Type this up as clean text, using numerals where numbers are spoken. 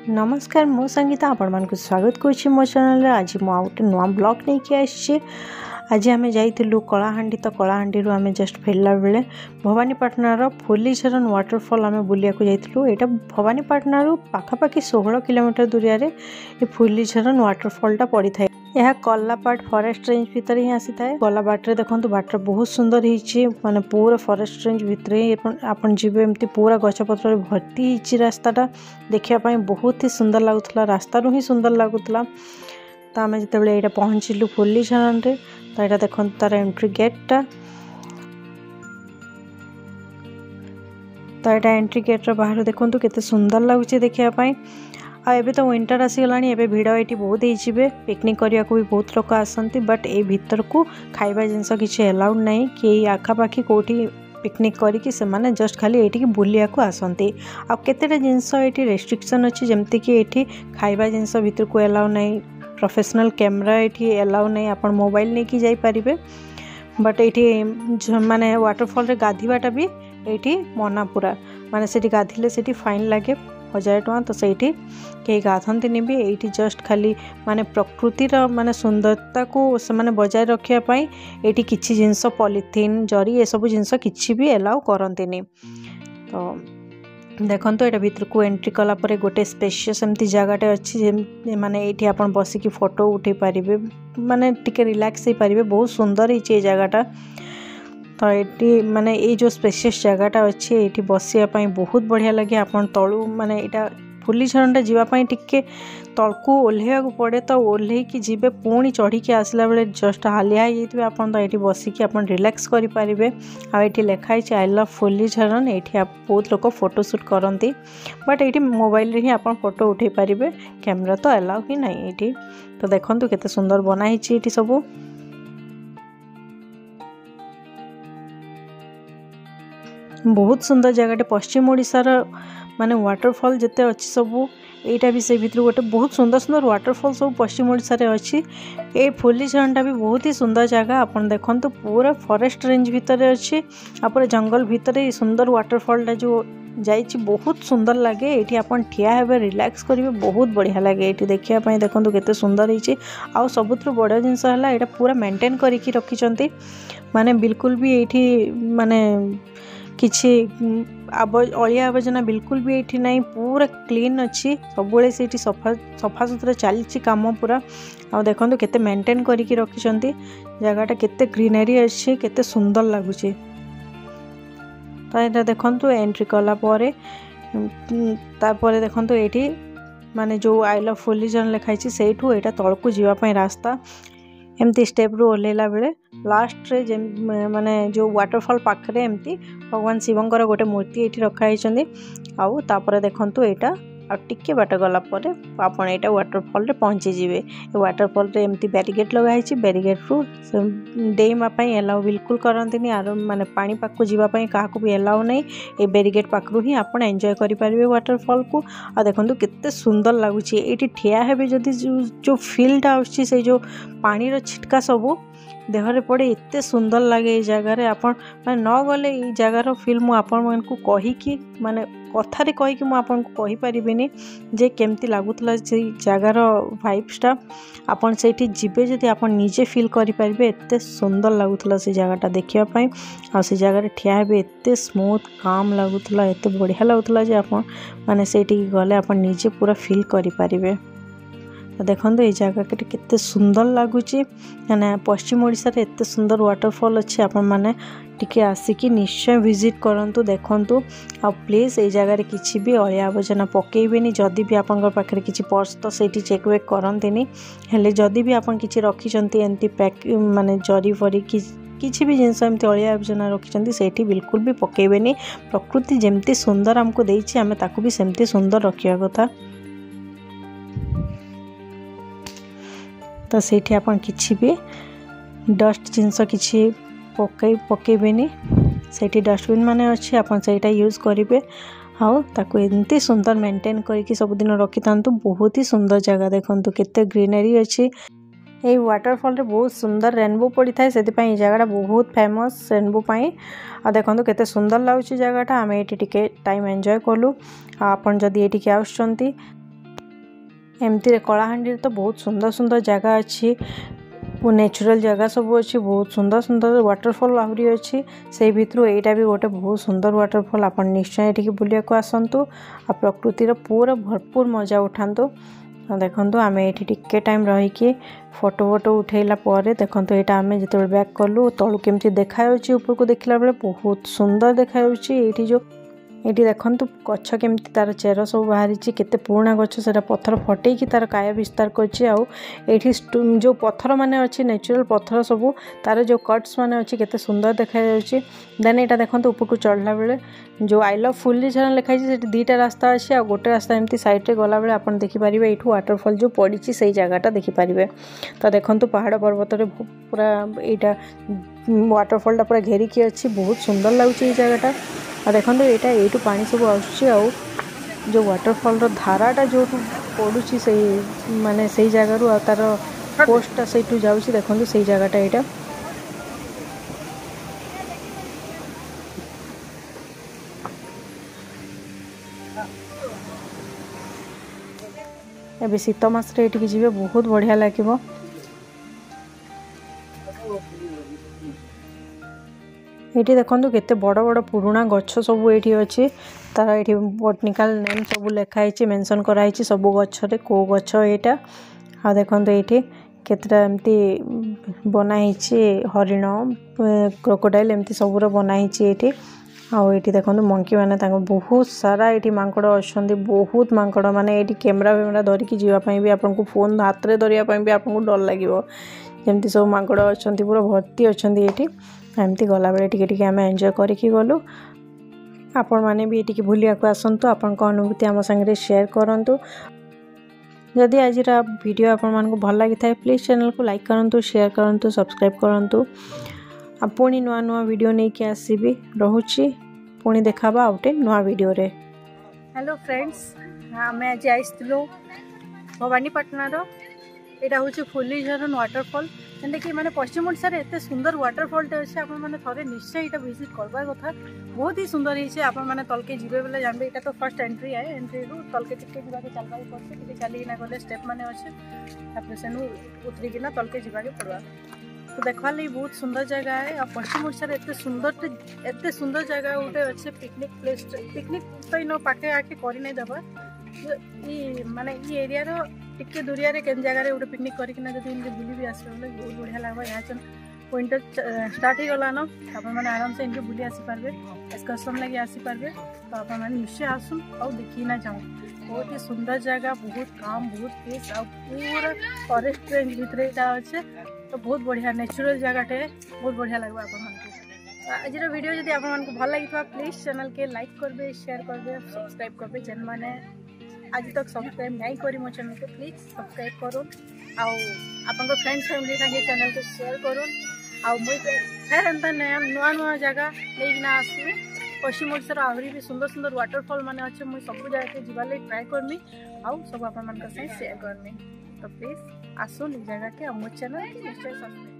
नमस्कार मो संगीता आपण मानक स्वागत करुच्ची मो चैनल आज मुझे नुआ ब्लॉग नहीं कि आसी। आज आम जाइलु कलाहांडी तो कलाहांडी आम जस्ट फेरला बेले भवानीपाटनार फुलीझरन वाटरफॉल आम बुलिया जाइलु। यहाँ भवानीपाटनारू पाखापाखि 16 किलोमीटर दूरिया ये फुलीझरन वाटरफॉलटा पड़ी था। यह कलापाट फॉरेस्ट रेंज भितर ही आसी था। गला बाटे देखो बाट बहुत सुंदर होती माने पूरा फॉरेस्ट रेंज भितर ही आपन जीवे एमती पूरा गछपत्र भर्ती होती। रास्ताटा देखापी बहुत ही सुंदर लगुला रास्ता ही सुंदर लगुला। तो आम जो ये पहुँचलु फुलीझरन रे तो यहाँ देखो तार एंट्री गेटा तो यहाँ एंट्री गेट्र बाहर देखो केते सुंदर लगुच देखापी। एबे तो विंटर आसीगला एबे भिड़ ये बहुत हो पिकनिक करने को भी बहुत लोग आसती बट ए भीतर को खाइबा जिनस किसी अलाउड नहीं कि आखापाखि कौटी पिकनिक करके से माने जस्ट खाली ये बुलिया को आसती। आ केतेटा जिनस ये रेस्ट्रिक्शन अच्छी जमती कि ये खाइबा जिनस भीतर को अलाउ नहीं, प्रोफेशनल कैमरा ये अलाउ नहीं, आप मोबाइल नहीं कि जापारे बट ये माने वाटरफॉल रे गाधीबाटा भी ये मना पूरा माने से गाधिले से फाइन लगे 1000 टଙ୍କା। तो सही कहीं गाधंती भी ये जस्ट खाली माने प्रकृतिर माने सुंदरता को से माने बजाय रखापी ये किसी जिनस पॉलिथीन जरी ये सब जिनस किसी भी अलाउ करती। तो देखो तो यहाँ भीतर को एंट्री कलापर गोटे स्पेशियस एमती जगटे अच्छी माने ये आप बसिकी फोटो उठे पारे माने टिके रिलैक्स हो पारे। बहुत सुंदर ये जगटा। तो ये माने ये जो स्पेशियस जगटा अच्छे ये बसापी बहुत बढ़िया लगे। आप तलू माने यहाँ फुलीझरनटा जावाई टिके तलकू ओह्लैया पड़े तो ओह्ल कि जी पुणी चढ़ी के आसला बेले जस्ट हालिया हो आप ये बसिकी आप रिलैक्स करेंगे। आठी लिखाई आई लव फुलीझरन ये आप बहुत लोग फोटोशूट करती बट ये मोबाइल ही आप फोटो उठे पारे कैमरा तो अलाउ ही नहीं ये। तो देखो केते सुंदर बनाई ये सब बहुत सुंदर जगह। पश्चिम ओडिशार माने वाटरफॉल जिते अच्छी सबू यहाँ भी से भीतर गोटे बहुत सुंदर सुंदर वाटरफॉल सब पश्चिम ओडिशा रे अच्छी। ये फुलीझरनटा भी बहुत ही सुंदर जगह। आप देखो पूरा फॉरेस्ट रेंज भितर अच्छी आप जंगल भितर सुंदर वाटरफॉलटा जो जाइए बहुत सुंदर लगे। ये आप ठिया हे रिलैक्स करेंगे बहुत बढ़िया लगे। ये देखापी देखो केते सुंदर होती। आउ सबुठ बड़ जिनस है यहाँ पूरा मेंटेन करके रखिंट माने बिल्कुल भी ये माने किसी अलिया आवर्जना बिल्कुल भी ये ना पूरा क्लीन अच्छी सब से सफा सफा सुतरा चली कम पूरा। आ देखो केते मेंटेन करके रखिंट जगहटा केते ग्रीनरी अच्छी केते सुंदर लगुच। तो यहाँ देखो एंट्री कलापर देखो ये माने जो आई लव फुलीझरन लिखाई से यहाँ तलकू जावाई रास्ता एमती स्टेप रू ओह्लैला बेले लास्ट रे माने जो वाटरफॉल पाखरे एमती भगवान शिवंकर गोटे मूर्ति ये रखाई। आउ तापर देखंतु एटा आ टिके बाट गला पर आपन एटा वाटरफॉल रे पहुँची जिवे। वाटरफॉल रे एमती बैरिकेड लगाई बैरिकेड रू डेइमा पई अलाउ बिल्कुल करंतिनी आर माने पानी पाखु जीवा पई काहाकू भी अलाउ नहीं। ए बैरिकेड पाखरु ही आपन एंजॉय करि पारिबे वाटरफॉल को। आ देखंतु केते सुंदर लागुची एटी ठिया हेबे जदी जो फील्डटा आउची से जो पानी रो छिटका सबू देहरे पड़े एते सुंदर लगे। ये जगार आप न गले ये जगार फिल मु आपण को कहीकि माने कथारे कहीकि मु आपन को कहि परिबिनी जे केमती लागुतला जे जगार वाइब्सटा आपन सेठी जिबे जदि आपन निजे फील करि परिबे एते सुंदर लागुतला से जगाटा देखिया पई। आ से जगार ठिया हेबे एते स्मूथ काम लागुतला एते बढ़िया लागुतला जे आपन माने सेठी गले आपन निजे पूरा फील करि परिबे। देखो ये जगह केते सुंदर लगुच मैंने पश्चिम ओडिशा रे एते सुंदर वाटरफॉल अच्छे आपण माने टिके आसिकी निश्चय विजिट करंतु देखंतु। आ प्लीज ये जगह किसी भी अलिया आवर्जना पकेबेनी जदि भी आपन पाखे किसी पर्स तो सेठी चेक वेक करंतिनी हेले जदि भी आपन किसी रखिचंती एंती पैक माने जरी फरी किसी भी जिनस एमती अलिया आवर्जना रखिचंती सेठी बिल्कुल भी पकेबेनी। प्रकृति जेमती सुंदर हमको देइछि आमे ताकू भी सेमती सुंदर रखिया कथा। तो सेठी आपन किसी भी डस्ट जिनस किसी पकेबेनी सेठी डस्टबिन माने अच्छी आपन सेटा यूज करेंगे। आउ ताकू एमती सुंदर मेंटेन करके सबुदिन रखी था। बहुत ही सुंदर जगह देखो केते ग्रीनरी अच्छी। ये वाटरफॉल रे बहुत सुंदर रेनबो पड़ी था से जगह बहुत फेमस रेनबो पाई। आ देखो केते सुंदर लगुच जगहटा आम ये टिके टाइम एंजॉय कलु। आपन जदि ये आउछंती एमती कलाहांडी तो बहुत सुंदर सुंदर जगह अच्छी नेचुरल जगह सब अच्छी बहुत सुंदर सुंदर वाटरफॉल आहरी अच्छी से भितर एटा भी गोटे बहुत सुंदर वाटरफॉल आप निश्चय ये बुलिया को आसतु आ प्रकृतिर पूरा भरपूर मजा उठातु देखो आम ये टिके टाइम रहीकि फोटो फोटो उठेला देखो यहाँ आम जो बैक कलु तलू केमती देखा ऊपर को देखला बेले बहुत सुंदर देखा ये जो ये देखु गछ केमती तार चेर सब बाहरी केते पुराणा गछ से पत्थर फटेकी तार काय विस्तार करठी जो पत्थर माने अच्छी नेचुरल पत्थर सब तार जो कट्स माने अच्छी केते सुंदर देखा देन यहाँ देखो ऊपर को चढ़ला बेले जो आई लव फुल्ली झरना लिखाई से दीटा रास्ता अच्छे आ गोटे रास्ता एमती साइड गला बेले आप देखिपारे ये वाटरफॉल जो पड़ी से जगहटा देखिपारे तो देखो पहाड़ पर्वत पूरा यहाँ वाटरफॉलटा पूरा घेरिकी अच्छी बहुत सुंदर लगुच ये जगहटा आ देखो यहाँ यू पानी सब आसुची जो वाटरफॉल धाराटा जो पड़ुची से माने से जगार तार पोस्टा से जाऊँगी देखो से जगहटा यहाँ ए शीत मासरे ये जी बहुत बढ़िया लगे ये देखो केते बड़ बड़ पुराणा गछ सब ये अच्छी तार ये बटनिकल नेम सब लिखाई मेंशन कराई सब गछरे को गछ यहाँ आ देखो ये केतटा एमती बनाई हरिण क्रोकोडाइल एमती सबूर बनाई ये आउ ये देखो मंकी मैंने बहुत सारा ये मांकड़ अच्छा बहुत मांकड़ माने ये कैमेरा वैमेरा धरिकी जावाई भी आपको फोन हाथ में धरिया भी आपको डर लगे जमती सब मांकड़ अच्छा पूरा भर्ती अच्छा ये एमती गला बेले टिके आम एंजॉय करके गलु आपण मैंने भी ये बुलिया को आसतु आपण अनुभूति आम सागर शेयर करूँ जदि आज वीडियो आपण मानक भल लगी था प्लीज चैनल को लाइक करूँ शेयर करूँ सब्सक्राइब करूँ पुणी नुआ नुआ वीडियो नहीं कि आसबि रोची पुणी देखाबा आउटे नुआ वीडियो रे। हेलो फ्रेंड्स आम आज आसलु भवानीपाटनार यहाँ हूँ फुल्ली झरन वाटरफॉल जेनटा कि मैंने पश्चिम ओडिशा एत सुंदर वाटरफॉलटे अच्छे आप थे निश्चय यहाँ विजिट करवा कथा बहुत ही सुंदर है आप तलके जीवे बेले जानते यहाँ तो फर्स्ट एंट्री है एंट्री रू तलके टिके जाके चलवाक पड़े चलिना गले स्टेप मैंने अच्छे से उतरिकिना तलके जाके पड़वा तो देखवार लगी बहुत सुंदर जगह है और पश्चिम ओडिशा एत सुंदर जगह गोटे अच्छे पिकनिक प्लेस पिकनिक तो इन पाखे आके कर नहीं देवा माने ये एरिया टिके दूरिया केन जगह गोटे पिकनिक करना जब इनके बुली भी आस बहुत बढ़िया लगे यहाँ विंटर स्टार्ट हो गलान आपने आराम से इनके बुली आसीपारे एक्सकर्सन लगे आसीपारे तो आप निश्चय आसुन और देखी ना जाऊँ बहुत ही सुंदर जगह बहुत काम बहुत पीस आ पूरा फॉरेस्ट रेंज भितर यहाँ अच्छे तो बहुत बढ़िया नेचुरल जगहटे बहुत बढ़िया लगे आज वीडियो जब आपको भल लगी प्लीज चैनल के लाइक करबे शेयर करबे सब्सक्राइब करबे जेन मैंने आज तक सब्सक्राइब नहीं करी मो चैनल को प्लीज सब्सक्राइब करूँ आप फ्रेंड्स फैमिली संगे चैनल को शेयर करूँ फिर एंता नुआ नुआ जगह लेकिन आसमी पश्चिम ओडिशार आहरी भी सुंदर सुंदर वाटरफॉल मैंने अच्छे मुझे सब जगह जीवार लगे ट्राए करमी आउ सब आप शेयर करमी तो प्लीज आसुन जगह के मो चैनल निश्चय सब्सक्राइब